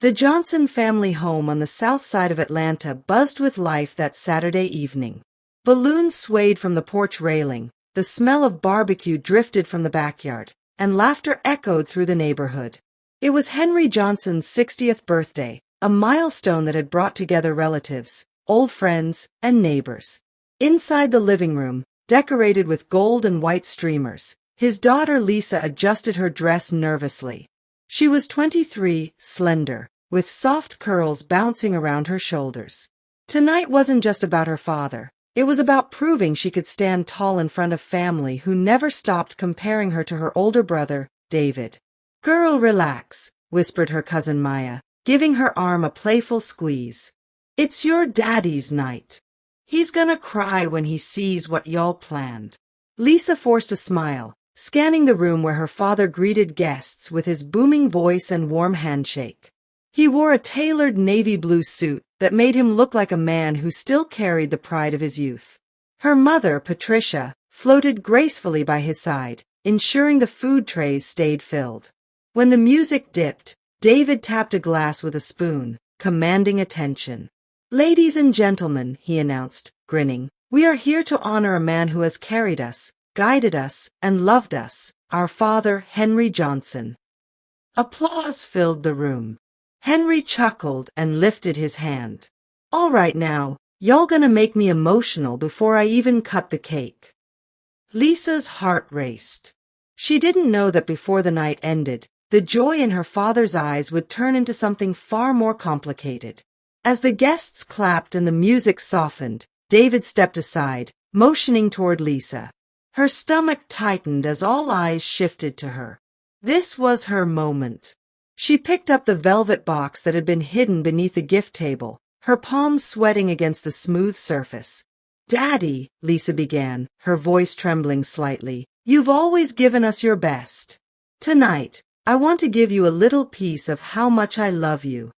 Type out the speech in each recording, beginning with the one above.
The Johnson family home on the south side of Atlanta buzzed with life that Saturday evening. Balloons swayed from the porch railing, the smell of barbecue drifted from the backyard, and laughter echoed through the neighborhood. It was Henry Johnson's 60th birthday, a milestone that had brought together relatives, old friends, and neighbors. Inside the living room, decorated with gold and white streamers, his daughter Lisa adjusted her dress nervously. She was 23, slender, with soft curls bouncing around her shoulders. Tonight wasn't just about her father. It was about proving she could stand tall in front of family who never stopped comparing her to her older brother, David. "Girl, relax," whispered her cousin Maya, giving her arm a playful squeeze. "It's your daddy's night. He's gonna cry when he sees what y'all planned." Lisa forced a smile, scanning the room where her father greeted guests with his booming voice and warm handshake. He wore a tailored navy blue suit that made him look like a man who still carried the pride of his youth. Her mother, Patricia, floated gracefully by his side, ensuring the food trays stayed filled. When the music dipped, David tapped a glass with a spoon, commanding attention. "Ladies and gentlemen," he announced, grinning, "we are here to honor a man who has carried us, guided us, and loved us, our father, Henry Johnson." Applause filled the room. Henry chuckled and lifted his hand. "All right now, y'all gonna make me emotional before I even cut the cake." Lisa's heart raced. She didn't know that before the night ended, the joy in her father's eyes would turn into something far more complicated. As the guests clapped and the music softened, David stepped aside, motioning toward Lisa. Her stomach tightened as all eyes shifted to her. This was her moment. She picked up the velvet box that had been hidden beneath the gift table, her palms sweating against the smooth surface. "Daddy," Lisa began, her voice trembling slightly, "you've always given us your best. Tonight, I want to give you a little piece of how much I love you."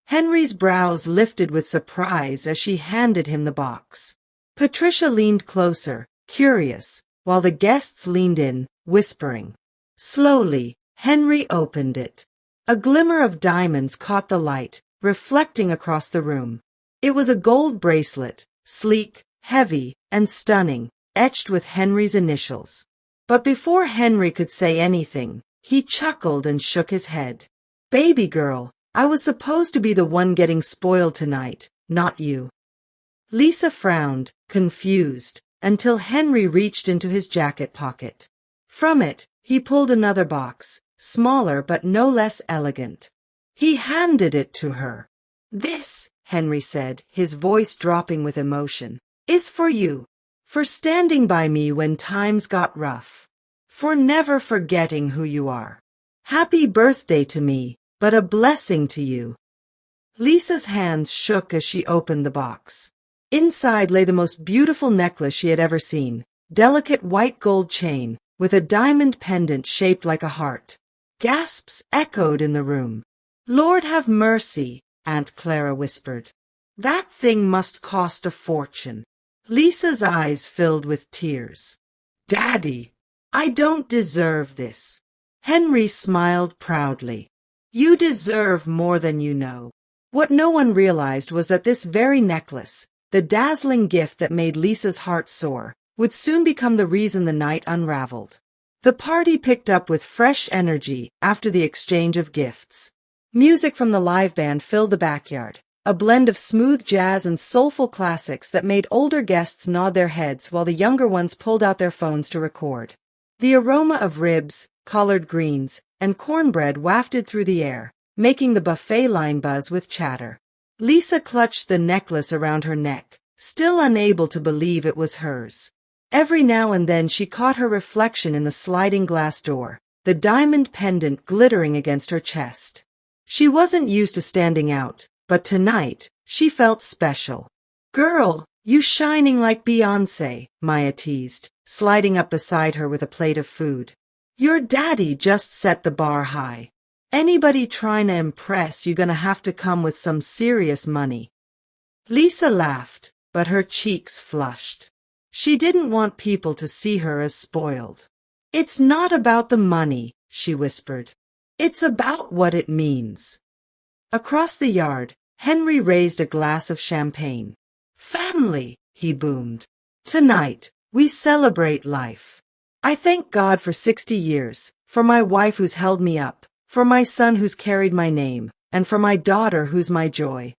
Henry's brows lifted with surprise as she handed him the box. Patricia leaned closer, curious, while the guests leaned in, whispering. Slowly, Henry opened it. A glimmer of diamonds caught the light, reflecting across the room. It was a gold bracelet, sleek, heavy, and stunning, etched with Henry's initials. But before Henry could say anything, he chuckled and shook his head. "Baby girl, I was supposed to be the one getting spoiled tonight, not you." Lisa frowned, confused, until Henry reached into his jacket pocket. From it, he pulled another box, smaller but no less elegant. He handed it to her. "This," Henry said, his voice dropping with emotion, "is for you. For standing by me when times got rough. For never forgetting who you are. Happy birthday to me, but a blessing to you." Lisa's hands shook as she opened the box. Inside lay the most beautiful necklace she had ever seen, delicate white gold chain, with a diamond pendant shaped like a heart. Gasps echoed in the room. "Lord have mercy," Aunt Clara whispered. "That thing must cost a fortune." Lisa's eyes filled with tears. "Daddy, I don't deserve this." Henry smiled proudly. "You deserve more than you know." What no one realized was that this very necklace, the dazzling gift that made Lisa's heart soar, would soon become the reason the night unraveled. The party picked up with fresh energy after the exchange of gifts. Music from the live band filled the backyard, a blend of smooth jazz and soulful classics that made older guests nod their heads while the younger ones pulled out their phones to record. The aroma of ribs, collard greens, and cornbread wafted through the air, making the buffet line buzz with chatter. Lisa clutched the necklace around her neck, still unable to believe it was hers. Every now and then she caught her reflection in the sliding glass door, the diamond pendant glittering against her chest. She wasn't used to standing out, but tonight, she felt special. "Girl, you shining like Beyoncé," Maya teased, sliding up beside her with a plate of food. "Your daddy just set the bar high. Anybody trying to impress you gonna have to come with some serious money." Lisa laughed, but her cheeks flushed. She didn't want people to see her as spoiled. "It's not about the money," she whispered. "It's about what it means." Across the yard, Henry raised a glass of champagne. "Family," he boomed. "Tonight, we celebrate life. I thank God for 60 years, for my wife who's held me up, for my son who's carried my name, and for my daughter who's my joy."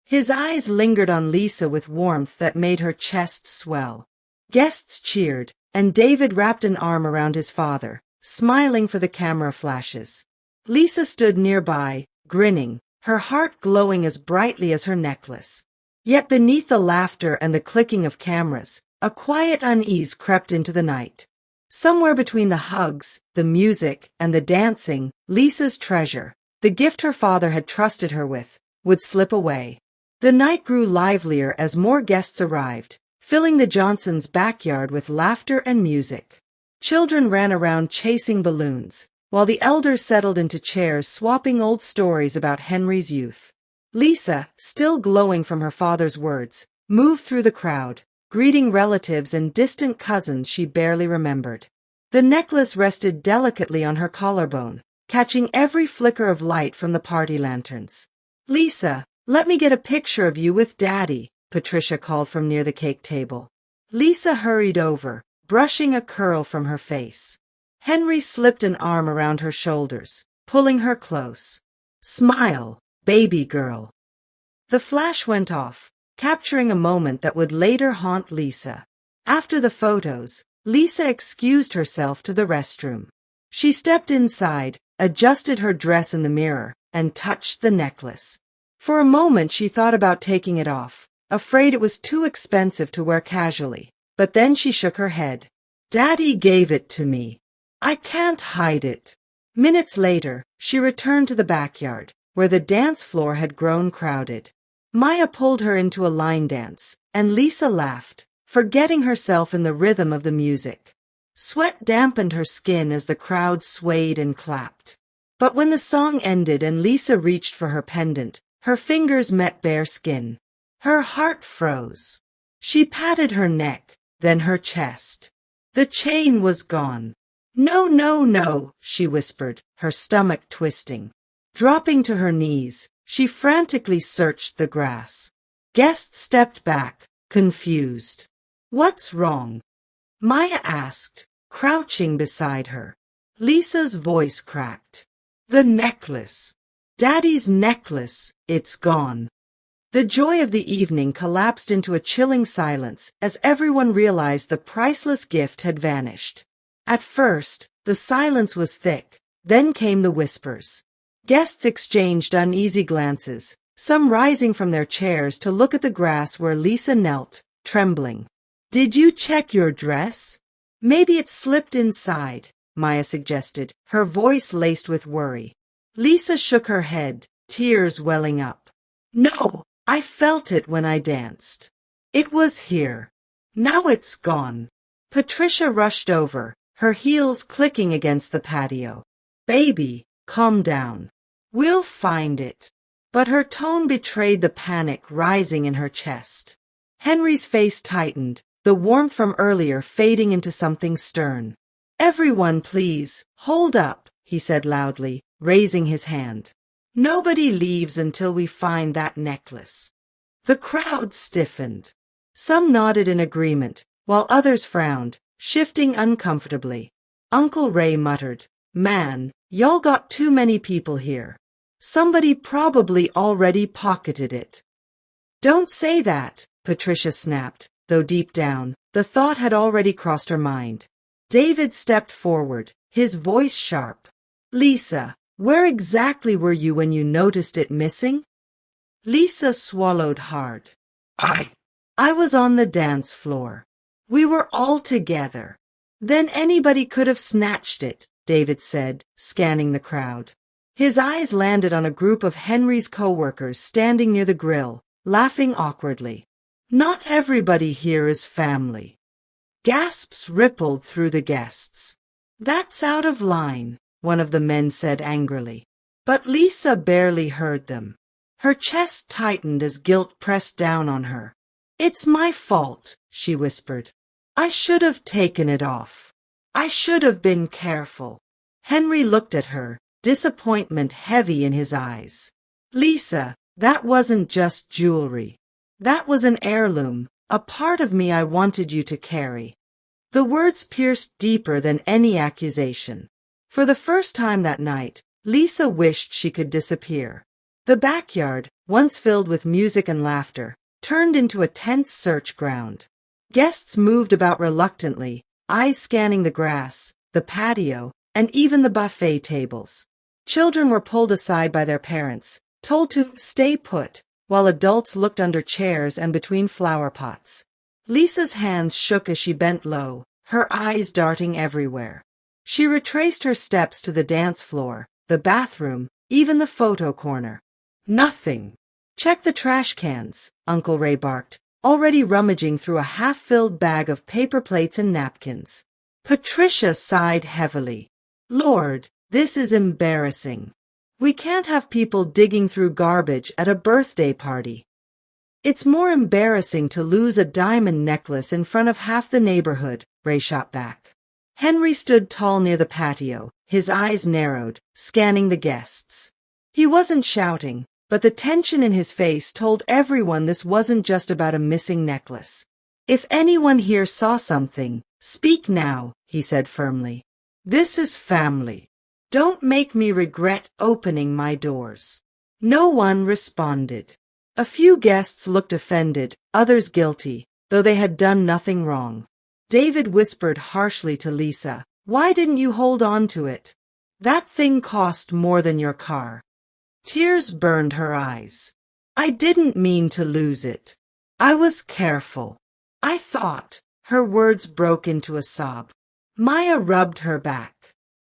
His eyes lingered on Lisa with warmth that made her chest swell. Guests cheered, and David wrapped an arm around his father, smiling for the camera flashes. Lisa stood nearby, grinning, her heart glowing as brightly as her necklace. Yet beneath the laughter and the clicking of cameras, a quiet unease crept into the night. Somewhere between the hugs, the music, and the dancing, Lisa's treasure, the gift her father had trusted her with, would slip away. The night grew livelier as more guests arrived, filling the Johnsons' backyard with laughter and music. Children ran around chasing balloons, while the elders settled into chairs swapping old stories about Henry's youth. Lisa, still glowing from her father's words, moved through the crowd, greeting relatives and distant cousins she barely remembered. The necklace rested delicately on her collarbone, catching every flicker of light from the party lanterns. "Lisa, let me get a picture of you with Daddy," Patricia called from near the cake table. Lisa hurried over, brushing a curl from her face. Henry slipped an arm around her shoulders, pulling her close. "Smile, baby girl." The flash went off, capturing a moment that would later haunt Lisa. After the photos, Lisa excused herself to the restroom. She stepped inside, adjusted her dress in the mirror, and touched the necklace. For a moment she thought about taking it off, afraid it was too expensive to wear casually, but then she shook her head. "Daddy gave it to me. I can't hide it." Minutes later, she returned to the backyard, where the dance floor had grown crowded. Maya pulled her into a line dance, and Lisa laughed, forgetting herself in the rhythm of the music. Sweat dampened her skin as the crowd swayed and clapped. But when the song ended and Lisa reached for her pendant, her fingers met bare skin. Her heart froze. She patted her neck, then her chest. The chain was gone. "No, no, no," she whispered, her stomach twisting. Dropping to her knees, she frantically searched the grass. Guests stepped back, confused. "What's wrong?" Maya asked, crouching beside her. Lisa's voice cracked. "The necklace. Daddy's necklace. It's gone." The joy of the evening collapsed into a chilling silence as everyone realized the priceless gift had vanished. At first, the silence was thick, then came the whispers. Guests exchanged uneasy glances, some rising from their chairs to look at the grass where Lisa knelt, trembling. "Did you check your dress? Maybe it slipped inside," Maya suggested, her voice laced with worry. Lisa shook her head, tears welling up. "No, I felt it when I danced. It was here. Now it's gone." Patricia rushed over, her heels clicking against the patio. "Baby, calm down. We'll find it." But her tone betrayed the panic rising in her chest. Henry's face tightened, the warmth from earlier fading into something stern. "Everyone, please, hold up," he said loudly, raising his hand. "Nobody leaves until we find that necklace." The crowd stiffened. Some nodded in agreement, while others frowned, shifting uncomfortably. Uncle Ray muttered, "Man, y'all got too many people here. Somebody probably already pocketed it." "Don't say that," Patricia snapped, though deep down, the thought had already crossed her mind. David stepped forward, his voice sharp. "Lisa, where exactly were you when you noticed it missing?" Lisa swallowed hard. I was on the dance floor. We were all together. Then anybody could have snatched it," David said, scanning the crowd. His eyes landed on a group of Henry's co-workers standing near the grill, laughing awkwardly. "Not everybody here is family." Gasps rippled through the guests. "That's out of line," one of the men said angrily. But Lisa barely heard them. Her chest tightened as guilt pressed down on her. "It's my fault," she whispered. "I should have taken it off. I should have been careful." Henry looked at her, disappointment heavy in his eyes. Lisa, that wasn't just jewelry. That was an heirloom, a part of me I wanted you to carry. The words pierced deeper than any accusation. For the first time that night, Lisa wished she could disappear. The backyard, once filled with music and laughter, turned into a tense search ground. Guests moved about reluctantly, eyes scanning the grass, the patio, and even the buffet tables. Children were pulled aside by their parents, told to stay put, while adults looked under chairs and between flower pots. Lisa's hands shook as she bent low, her eyes darting everywhere. She retraced her steps to the dance floor, the bathroom, even the photo corner. Nothing. Check the trash cans, Uncle Ray barked, already rummaging through a half-filled bag of paper plates and napkins. Patricia sighed heavily. Lord, this is embarrassing. We can't have people digging through garbage at a birthday party. It's more embarrassing to lose a diamond necklace in front of half the neighborhood, Ray shot back. Henry stood tall near the patio, his eyes narrowed, scanning the guests. He wasn't shouting, but the tension in his face told everyone this wasn't just about a missing necklace. If anyone here saw something, speak now, he said firmly. This is family. Don't make me regret opening my doors. No one responded. A few guests looked offended, others guilty, though they had done nothing wrong. David whispered harshly to Lisa, "Why didn't you hold on to it? That thing cost more than your car." Tears burned her eyes. "I didn't mean to lose it. I was careful. I thought." Her words broke into a sob. Maya rubbed her back.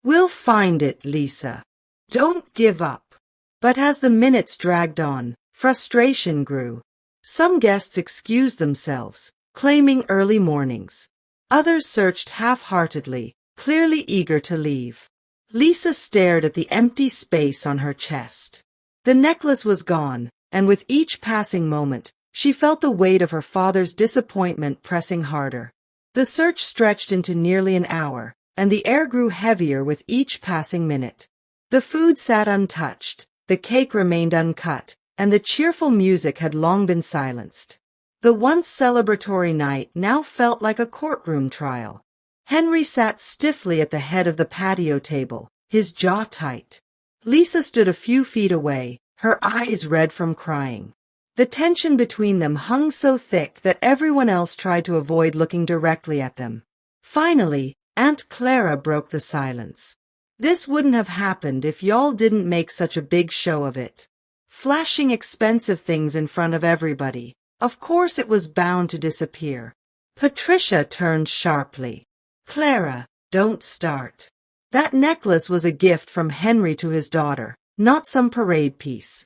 "We'll find it, Lisa. Don't give up." But as the minutes dragged on, frustration grew. Some guests excused themselves, claiming early mornings. Others searched half-heartedly, clearly eager to leave. Lisa stared at the empty space on her chest. The necklace was gone, and with each passing moment, she felt the weight of her father's disappointment pressing harder. The search stretched into nearly an hour, and the air grew heavier with each passing minute. The food sat untouched, the cake remained uncut, and the cheerful music had long been silenced. The once celebratory night now felt like a courtroom trial. Henry sat stiffly at the head of the patio table, his jaw tight. Lisa stood a few feet away, her eyes red from crying. The tension between them hung so thick that everyone else tried to avoid looking directly at them. Finally, Aunt Clara broke the silence. "This wouldn't have happened if y'all didn't make such a big show of it. Flashing expensive things in front of everybody. Of course it was bound to disappear." Patricia turned sharply. "Clara, don't start. That necklace was a gift from Henry to his daughter, not some parade piece."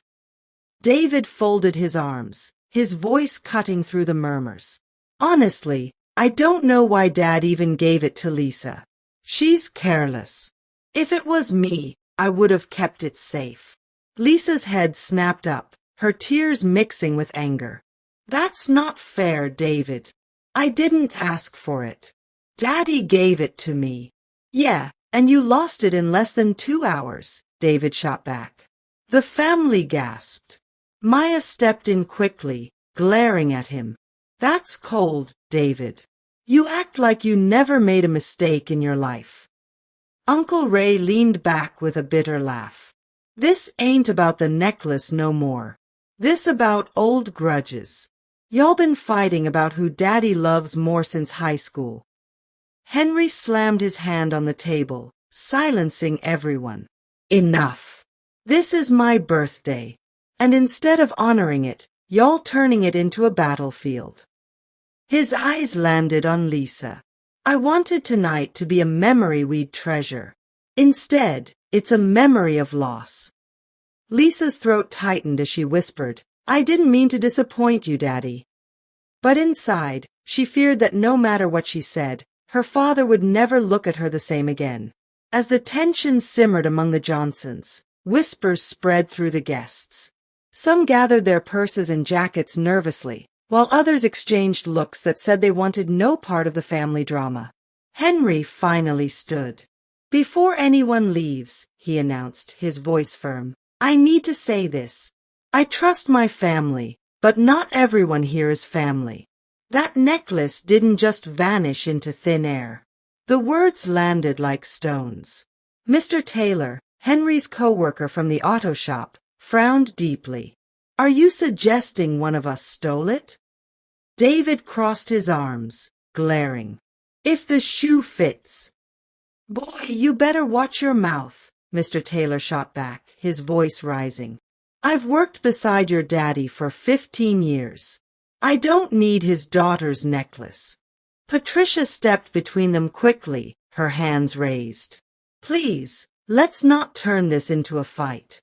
David folded his arms, his voice cutting through the murmurs. "Honestly, I don't know why Dad even gave it to Lisa. She's careless. If it was me, I would have kept it safe." Lisa's head snapped up, her tears mixing with anger. "That's not fair, David. I didn't ask for it. Daddy gave it to me." "Yeah, and you lost it in less than 2 hours," David shot back. The family gasped. Maya stepped in quickly, glaring at him. "That's cold, David. You act like you never made a mistake in your life." Uncle Ray leaned back with a bitter laugh. "This ain't about the necklace no more. This about old grudges. Y'all been fighting about who Daddy loves more since high school." Henry slammed his hand on the table, silencing everyone. "Enough. This is my birthday. And instead of honoring it, y'all turning it into a battlefield." His eyes landed on Lisa. "I wanted tonight to be a memory we'd treasure. Instead, it's a memory of loss." Lisa's throat tightened as she whispered, "I didn't mean to disappoint you, Daddy." But inside, she feared that no matter what she said, her father would never look at her the same again. As the tension simmered among the Johnsons, whispers spread through the guests. Some gathered their purses and jackets nervously, while others exchanged looks that said they wanted no part of the family drama. Henry finally stood. "Before anyone leaves," he announced, his voice firm, "I need to say this. I trust my family, but not everyone here is family. That necklace didn't just vanish into thin air. The words landed like stones. Mr. Taylor, Henry's co-worker from the auto shop, frowned deeply. Are you suggesting one of us stole it? David crossed his arms, glaring. If the shoe fits. Boy, you better watch your mouth, Mr. Taylor shot back, his voice rising. I've worked beside your daddy for 15 years. I don't need his daughter's necklace. Patricia stepped between them quickly, her hands raised. Please, let's not turn this into a fight.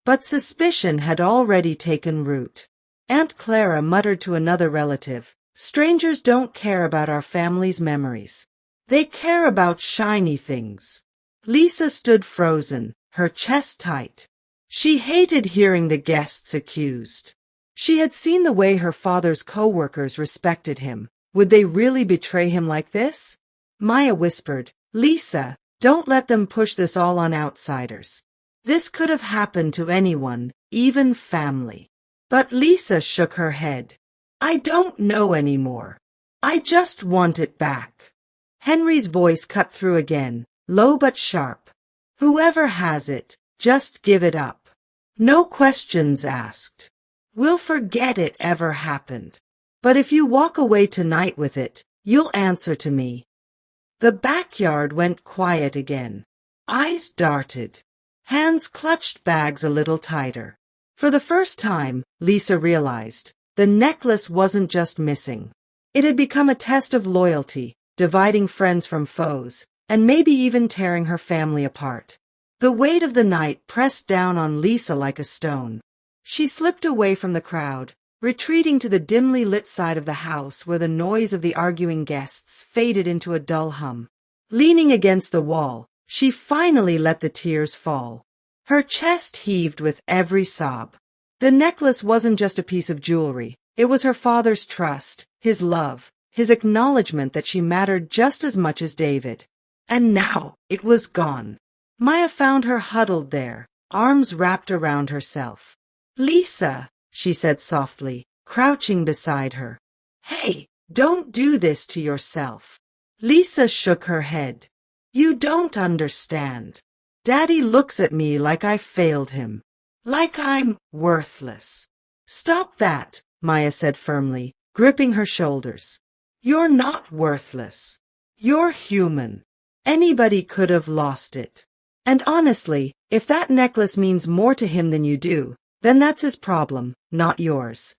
But suspicion had already taken root. Aunt Clara muttered to another relative, strangers don't care about our family's memories. They care about shiny things. Lisa stood frozen, her chest tight. She hated hearing the guests accused. She had seen the way her father's co-workers respected him. Would they really betray him like this? Maya whispered, Lisa, don't let them push this all on outsiders. This could have happened to anyone, even family. But Lisa shook her head. I don't know anymore. I just want it back. Henry's voice cut through again, low but sharp. Whoever has it, just give it up. No questions asked. We'll forget it ever happened. But if you walk away tonight with it, you'll answer to me. The backyard went quiet again. Eyes darted. Hands clutched bags a little tighter. For the first time, Lisa realized, the necklace wasn't just missing. It had become a test of loyalty, dividing friends from foes, and maybe even tearing her family apart. The weight of the night pressed down on Lisa like a stone. She slipped away from the crowd, retreating to the dimly lit side of the house where the noise of the arguing guests faded into a dull hum. Leaning against the wall, she finally let the tears fall. Her chest heaved with every sob. The necklace wasn't just a piece of jewelry. It was her father's trust, his love, his acknowledgement that she mattered just as much as David. And now it was gone. Maya found her huddled there, arms wrapped around herself. Lisa, she said softly, crouching beside her. Hey, don't do this to yourself. Lisa shook her head. You don't understand. Daddy looks at me like I failed him. Like I'm worthless. Stop that, Maya said firmly, gripping her shoulders. You're not worthless. You're human. Anybody could have lost it. And honestly, if that necklace means more to him than you do, then that's his problem, not yours.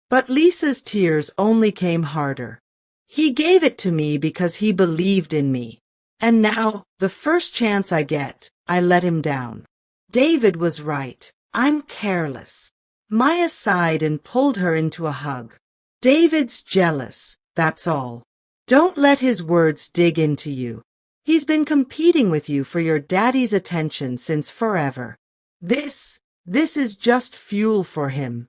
But Lisa's tears only came harder. He gave it to me because he believed in me. And now, the first chance I get, I let him down. David was right. I'm careless. Maya sighed and pulled her into a hug. David's jealous, that's all. Don't let his words dig into you. He's been competing with you for your daddy's attention since forever. This is just fuel for him.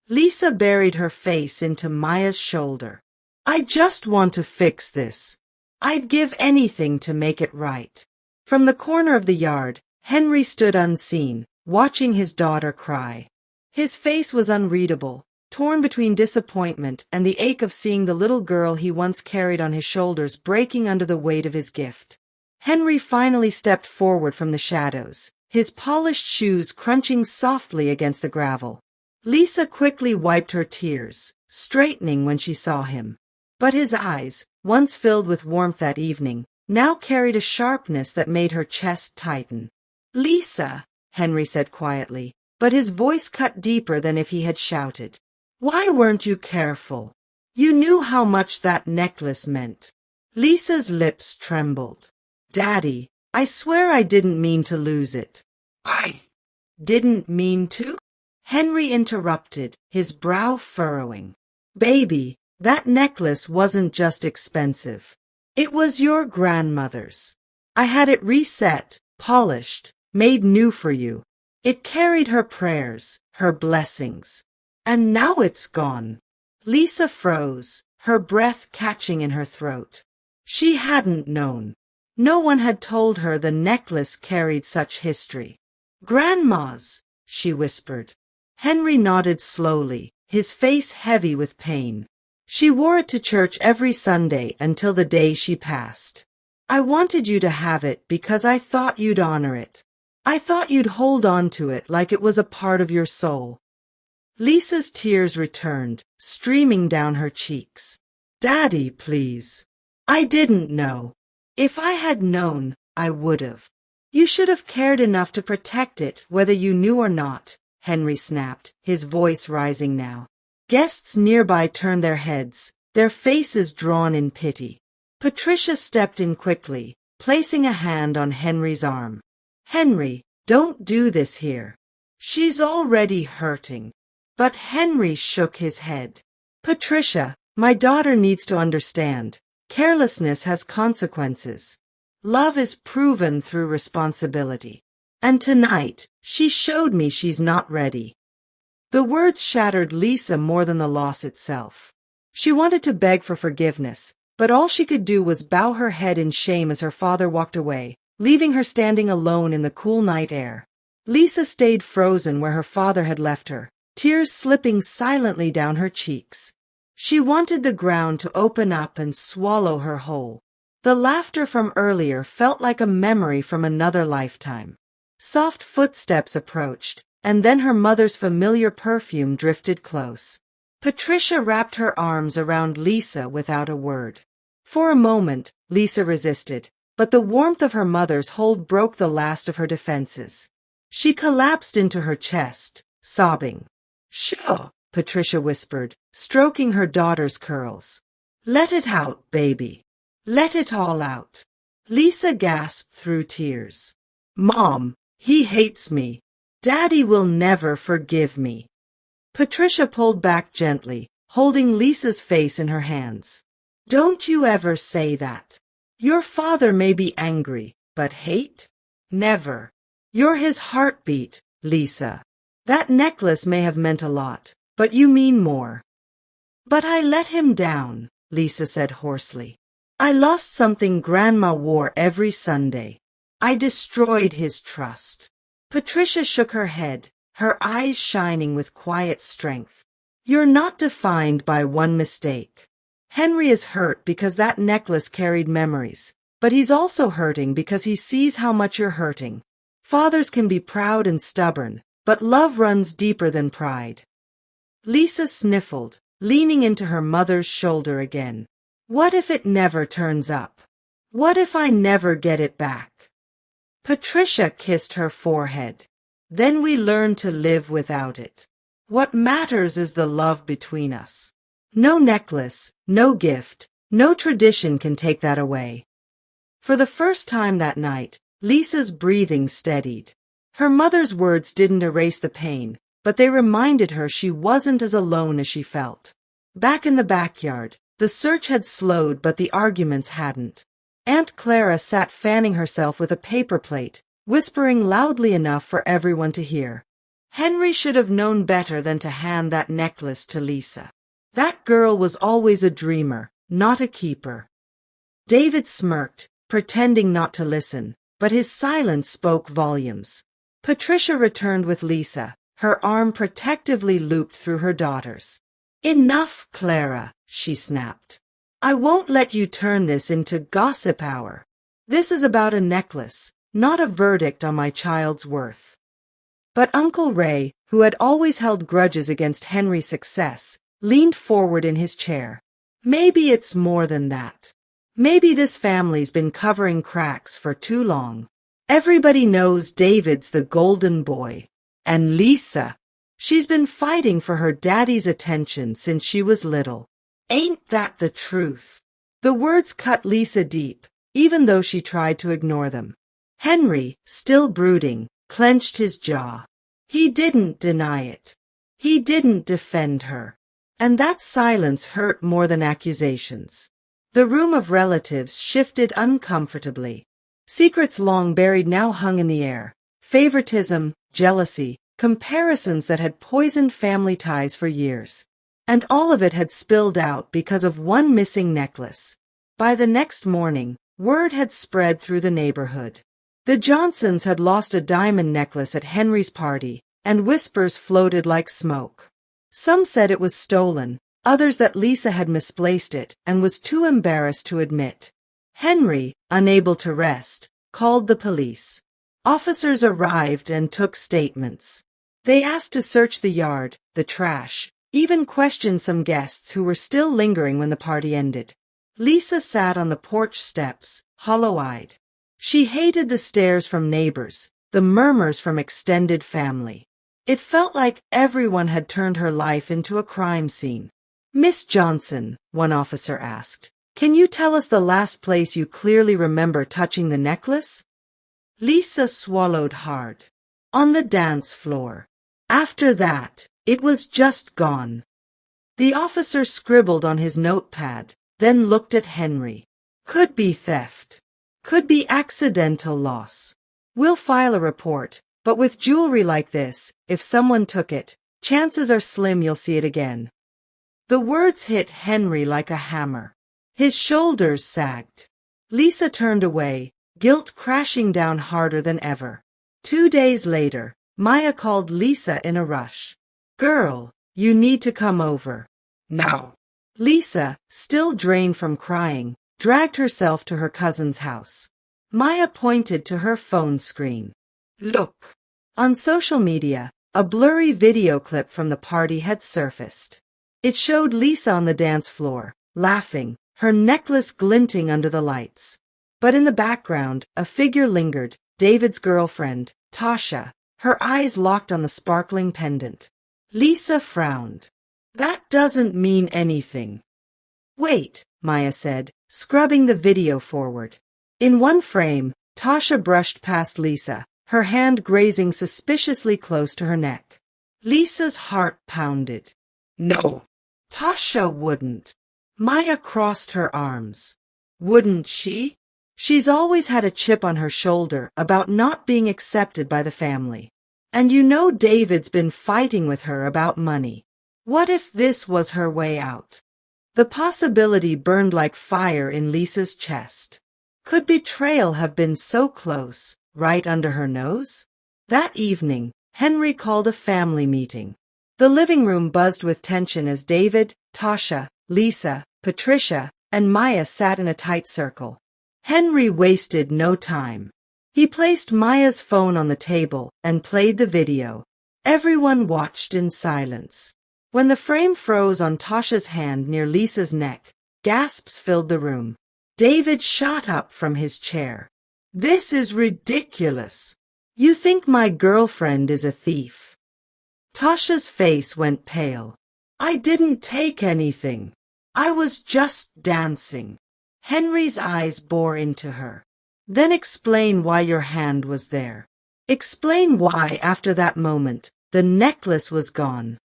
Lisa buried her face into Maya's shoulder. I just want to fix this. I'd give anything to make it right. From the corner of the yard, Henry stood unseen, watching his daughter cry. His face was unreadable, torn between disappointment and the ache of seeing the little girl he once carried on his shoulders breaking under the weight of his gift. Henry finally stepped forward from the shadows, his polished shoes crunching softly against the gravel. Lisa quickly wiped her tears, straightening when she saw him. But his eyes, once filled with warmth that evening, now carried a sharpness that made her chest tighten. Lisa, Henry said quietly, but his voice cut deeper than if he had shouted. Why weren't you careful? You knew how much that necklace meant. Lisa's lips trembled. Daddy, I swear I didn't mean to lose it. I didn't mean to? Henry interrupted, his brow furrowing. Baby, that necklace wasn't just expensive. It was your grandmother's. I had it reset, polished, made new for you. It carried her prayers, her blessings. And now it's gone. Lisa froze, her breath catching in her throat. She hadn't known. No one had told her the necklace carried such history. Grandma's, she whispered. Henry nodded slowly, his face heavy with pain. She wore it to church every Sunday until the day she passed. I wanted you to have it because I thought you'd honor it. I thought you'd hold on to it like it was a part of your soul. Lisa's tears returned, streaming down her cheeks. Daddy, please. I didn't know. If I had known, I would've. You should have cared enough to protect it, whether you knew or not, Henry snapped, his voice rising now. Guests nearby turned their heads, their faces drawn in pity. Patricia stepped in quickly, placing a hand on Henry's arm. Henry, don't do this here. She's already hurting. But Henry shook his head. Patricia, my daughter needs to understand. Carelessness has consequences. Love is proven through responsibility. And tonight, she showed me she's not ready. The words shattered Lisa more than the loss itself. She wanted to beg for forgiveness, but all she could do was bow her head in shame as her father walked away, leaving her standing alone in the cool night air. Lisa stayed frozen where her father had left her, tears slipping silently down her cheeks. She wanted the ground to open up and swallow her whole. The laughter from earlier felt like a memory from another lifetime. Soft footsteps approached, and then her mother's familiar perfume drifted close. Patricia wrapped her arms around Lisa without a word. For a moment, Lisa resisted, but the warmth of her mother's hold broke the last of her defenses. She collapsed into her chest, sobbing. "Sure," Patricia whispered, stroking her daughter's curls. "Let it out, baby. Let it all out." Lisa gasped through tears. "Mom, he hates me. Daddy will never forgive me." Patricia pulled back gently, holding Lisa's face in her hands. "Don't you ever say that. Your father may be angry, but hate? Never. You're his heartbeat, Lisa. That necklace may have meant a lot, but you mean more." "But I let him down," Lisa said hoarsely. "I lost something Grandma wore every Sunday. I destroyed his trust." Patricia shook her head, her eyes shining with quiet strength. "You're not defined by one mistake. Henry is hurt because that necklace carried memories, but he's also hurting because he sees how much you're hurting. Fathers can be proud and stubborn, but love runs deeper than pride." Lisa sniffled, leaning into her mother's shoulder again. "What if it never turns up? What if I never get it back?" Patricia kissed her forehead. "Then we learn to live without it. What matters is the love between us. No necklace, no gift, no tradition can take that away." For the first time that night, Lisa's breathing steadied. Her mother's words didn't erase the pain, but they reminded her she wasn't as alone as she felt. Back in the backyard, the search had slowed but the arguments hadn't. Aunt Clara sat fanning herself with a paper plate, whispering loudly enough for everyone to hear. Henry should have known better than to hand that necklace to Lisa. That girl was always a dreamer, not a keeper. David smirked, pretending not to listen, but his silence spoke volumes. Patricia returned with Lisa, her arm protectively looped through her daughter's. "Enough, Clara," she snapped. "I won't let you turn this into gossip hour. This is about a necklace, not a verdict on my child's worth." But Uncle Ray, who had always held grudges against Henry's success, leaned forward in his chair. "Maybe it's more than that. Maybe this family's been covering cracks for too long. Everybody knows David's the golden boy. And Lisa, she's been fighting for her daddy's attention since she was little. Ain't that the truth?" The words cut Lisa deep, even though she tried to ignore them. Henry, still brooding, clenched his jaw. He didn't deny it. He didn't defend her. And that silence hurt more than accusations. The room of relatives shifted uncomfortably. Secrets long buried now hung in the air. Favoritism, jealousy, comparisons that had poisoned family ties for years. And all of it had spilled out because of one missing necklace. By the next morning, word had spread through the neighborhood. The Johnsons had lost a diamond necklace at Henry's party, and whispers floated like smoke. Some said it was stolen, others that Lisa had misplaced it and was too embarrassed to admit. Henry, unable to rest, called the police. Officers arrived and took statements. They asked to search the yard, the trash, even questioned some guests who were still lingering when the party ended. Lisa sat on the porch steps, hollow-eyed. She hated the stares from neighbors, the murmurs from extended family. It felt like everyone had turned her life into a crime scene. "Miss Johnson," one officer asked, "can you tell us the last place you clearly remember touching the necklace?" Lisa swallowed hard. "On the dance floor. After that, it was just gone." The officer scribbled on his notepad, then looked at Henry. "Could be theft. Could be accidental loss. We'll file a report, but with jewelry like this, if someone took it, chances are slim you'll see it again." The words hit Henry like a hammer. His shoulders sagged. Lisa turned away, guilt crashing down harder than ever. 2 days later, Maya called Lisa in a rush. "Girl, you need to come over." "Now." Lisa, still drained from crying, dragged herself to her cousin's house. Maya pointed to her phone screen. "Look." On social media, a blurry video clip from the party had surfaced. It showed Lisa on the dance floor, laughing, her necklace glinting under the lights. But in the background, a figure lingered, David's girlfriend, Tasha, her eyes locked on the sparkling pendant. Lisa frowned. "That doesn't mean anything." "Wait," Maya said, scrubbing the video forward. In one frame, Tasha brushed past Lisa, her hand grazing suspiciously close to her neck. Lisa's heart pounded. "No, Tasha wouldn't." Maya crossed her arms. "Wouldn't she? She's always had a chip on her shoulder about not being accepted by the family. And you know David's been fighting with her about money. What if this was her way out?" The possibility burned like fire in Lisa's chest. Could betrayal have been so close, right under her nose? That evening, Henry called a family meeting. The living room buzzed with tension as David, Tasha, Lisa, Patricia, and Maya sat in a tight circle. Henry wasted no time. He placed Maya's phone on the table and played the video. Everyone watched in silence. When the frame froze on Tasha's hand near Lisa's neck, gasps filled the room. David shot up from his chair. "This is ridiculous. You think my girlfriend is a thief." Tasha's face went pale. "I didn't take anything. I was just dancing." Henry's eyes bore into her. "Then explain why your hand was there. Explain why, after that moment, the necklace was gone."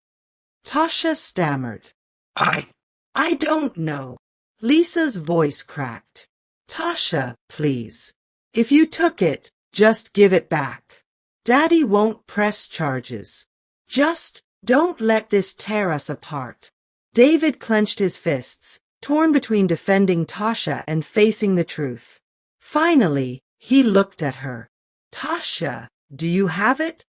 Tasha stammered. I don't know." Lisa's voice cracked. "Tasha, please. If you took it, just give it back. Daddy won't press charges. Just don't let this tear us apart." David clenched his fists, torn between defending Tasha and facing the truth. Finally, he looked at her. "Tasha, do you have it?"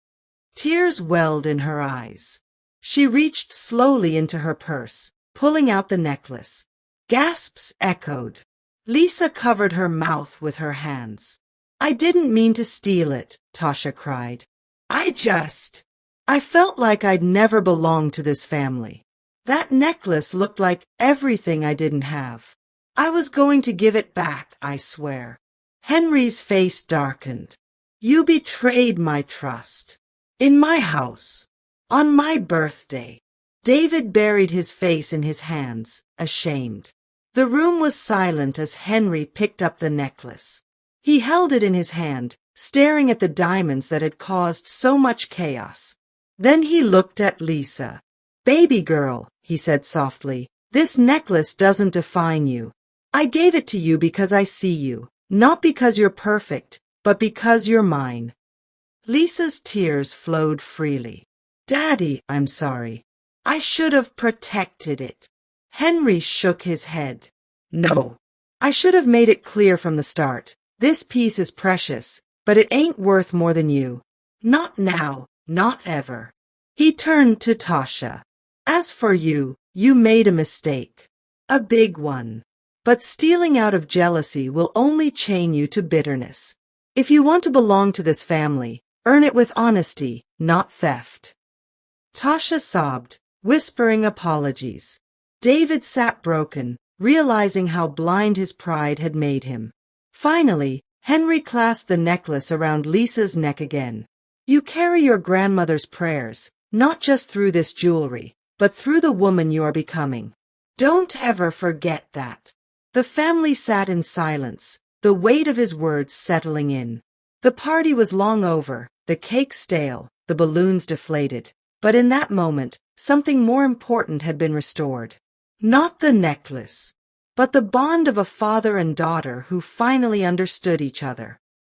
Tears welled in her eyes. She reached slowly into her purse, pulling out the necklace. Gasps echoed. Lisa covered her mouth with her hands. "I didn't mean to steal it," Tasha cried. I felt like I'd never belonged to this family. That necklace looked like everything I didn't have. I was going to give it back, I swear." Henry's face darkened. "You betrayed my trust. In my house. On my birthday." David buried his face in his hands, ashamed. The room was silent as Henry picked up the necklace. He held it in his hand, staring at the diamonds that had caused so much chaos. Then he looked at Lisa. "Baby girl," he said softly, "this necklace doesn't define you. I gave it to you because I see you, not because you're perfect, but because you're mine." Lisa's tears flowed freely. "Daddy, I'm sorry. I should have protected it." Henry shook his head. "No. I should have made it clear from the start. This piece is precious, but it ain't worth more than you. Not now, Not ever. He turned to Tasha. As for you, you made a mistake. A big one. But stealing out of jealousy will only chain you to bitterness. If you want to belong to this family, earn it with honesty, not theft. Tasha sobbed, whispering apologies. David sat broken, realizing how blind his pride had made him. Finally, Henry clasped the necklace around Lisa's neck again. You carry your grandmother's prayers, not just through this jewelry, but through the woman you are becoming. Don't ever forget that. The family sat in silence, the weight of his words settling in. The party was long over, the cake stale, the balloons deflated. But in that moment, something more important had been restored. Not the necklace, but the bond of a father and daughter who finally understood each other.